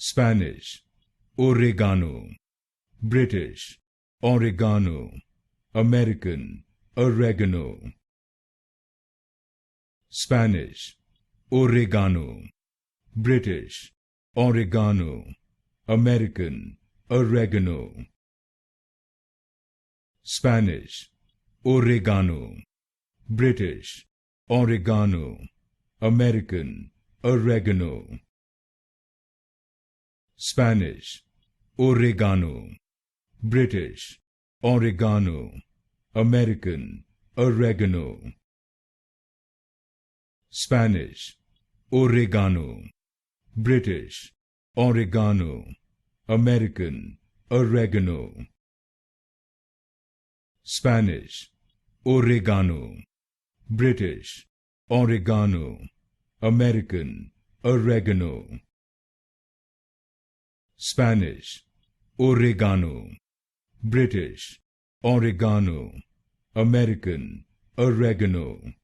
Spanish, oregano. British, oregano. American, oregano. Spanish, oregano. British, oregano. American, oregano. Spanish, oregano. British, oregano. American, oregano. Spanish, oregano. British, oregano. American, oregano. Spanish, oregano. British, oregano. American, oregano. Spanish, oregano. British, oregano. American, oregano. Spanish, oregano. British, oregano. American, oregano.